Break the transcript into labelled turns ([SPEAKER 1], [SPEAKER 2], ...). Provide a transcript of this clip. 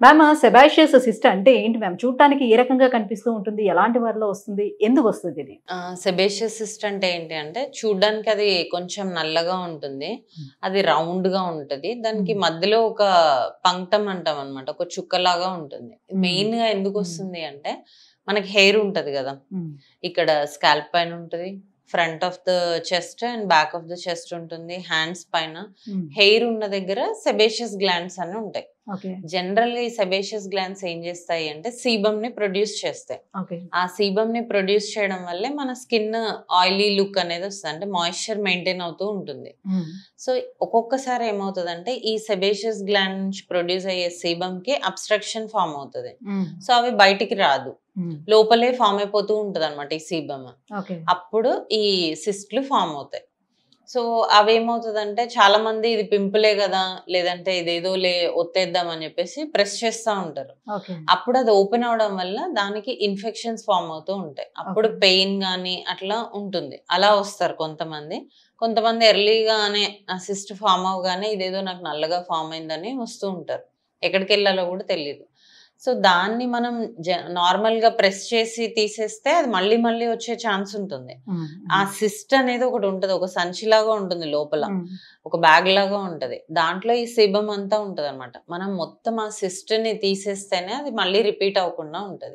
[SPEAKER 1] Ma'am sebaceous cyst అంటే ఏంటి ma'am? చూడటానికి ఏ రకంగా కనిపిస్తూ ఉంటుంది? ఎలాంటి వారిలో వస్తుంది? ఎందుకు వస్తుంది ఇది?
[SPEAKER 2] సెబేషియస్ సిస్ట్ అంటే ఏంటి అంటే చూడ్డానికి అది కొంచెం నల్లగా ఉంటుంది.
[SPEAKER 1] హ్మ్.
[SPEAKER 2] అది రౌండ్‌గా ఉంటది. దానికి
[SPEAKER 1] హ్మ్.
[SPEAKER 2] మధ్యలో ఒక పంక్టం అంటాం అన్నమాట. ఒక చుక్కలాగా ఉంటుంది.
[SPEAKER 1] హ్మ్.
[SPEAKER 2] మెయిన్‌గా
[SPEAKER 1] హ్మ్.
[SPEAKER 2] ఎందుకొస్తుంది అంటే మనకి హెయిర్ ఉంటది గదా!
[SPEAKER 1] హ్మ్.
[SPEAKER 2] ఇక్కడ స్కాల్ప్ పైన ఉంటది. Front of the chest and back of the chest ఉంటుంది. హ్యాండ్స్ పైన
[SPEAKER 1] హ్మ్.
[SPEAKER 2] హెయిర్ ఉన్న దగ్గర సెబేషియస్ గ్లాండ్స్ అని ఉంటాయి.
[SPEAKER 1] ఓకే.
[SPEAKER 2] జనరల్‌గా ఈ సెబేషియస్ గ్లాండ్స్ ఏం చేస్తాయి అంటే సీబమ్‌ని ప్రొడ్యూస్ చేస్తాయి.
[SPEAKER 1] ఓకే.
[SPEAKER 2] ఆ సీబమ్‌ని ప్రొడ్యూస్ చేయడం వల్లే మన స్కిన్ ఆయిలీ లుక్ అనేది వస్తది. అంటే మాయిశ్చర్ మెయింటైన్ అవుతూ ఉంటుంది.
[SPEAKER 1] హ్మ్.
[SPEAKER 2] సో, ఒక్కొక్కసారి ఏమవుతదంటే ఈ సెబేషియస్ గ్లాండ్ నుంచి ప్రొడ్యూస్ అయ్యే సీబమ్‌కి అబ్‌స్ట్రక్షన్ ఫార్మ్ అవుతది.
[SPEAKER 1] హ్మ్.
[SPEAKER 2] సో, అవి బయటికి రాదు.
[SPEAKER 1] హ్మ్.
[SPEAKER 2] లోపలే ఫార్మ్ అయిపోతూ ఉంటదన్నమాట ఈ సీబమ్.
[SPEAKER 1] ఓకే.
[SPEAKER 2] అప్పుడు ఈ సిస్ట్‌లు ఫార్మ్ అవుతాయి. సో, అవేమవుతదంటే చాలామంది ఇది పింపులే గదా! లేదంటే ఇదేదోలే ఒత్తేద్దాం అని జెప్పేసి ప్రెస్ చేస్తా ఉంటారు.
[SPEAKER 1] ఓకే.
[SPEAKER 2] అప్పుడు అది ఓపెన్ అవ్వడం వల్ల దానికి ఇన్ఫెక్షన్స్ ఫార్మ్ అవుతూ ఉంటాయి. అప్పుడు
[SPEAKER 1] ఓకే.
[SPEAKER 2] పెయిన్ గాని అట్లా ఉంటుంది. అలా వస్తారు కొంతమంది. కొంతమంది ఎర్లీగానే ఆ సిస్ట్ ఫార్మ్ అవ్వగానే ఇదేదో నాకు నల్లగా ఫార్మ్ అయిందని వస్తూ ఉంటారు. ఎక్కడికెళ్ళాలో గూడా తెలీదు. సో, దాన్ని మనం నార్మల్‌గా ప్రెస్ చేసి తీసేస్తే అది మళ్ళీ మళ్ళీ వచ్చే ఛాన్స్ ఉంటుంది.
[SPEAKER 1] హ్మ్.
[SPEAKER 2] ఆ
[SPEAKER 1] హ్మ్.
[SPEAKER 2] సిస్ట్ అనేది ఒకటుంటది. ఒక సంచిలాగా ఉంటుంది లోపల.
[SPEAKER 1] హ్మ్.
[SPEAKER 2] ఒక బ్యాగ్‌లాగా ఉంటది. దాంట్లో ఈ సీబమ్ అంతా ఉంటదనమాట. మనం మొత్తం ఆ సిస్ట్‌ని తీసేస్తేనే అది మళ్ళీ రిపీట్ అవ్వకుండా ఉంటది.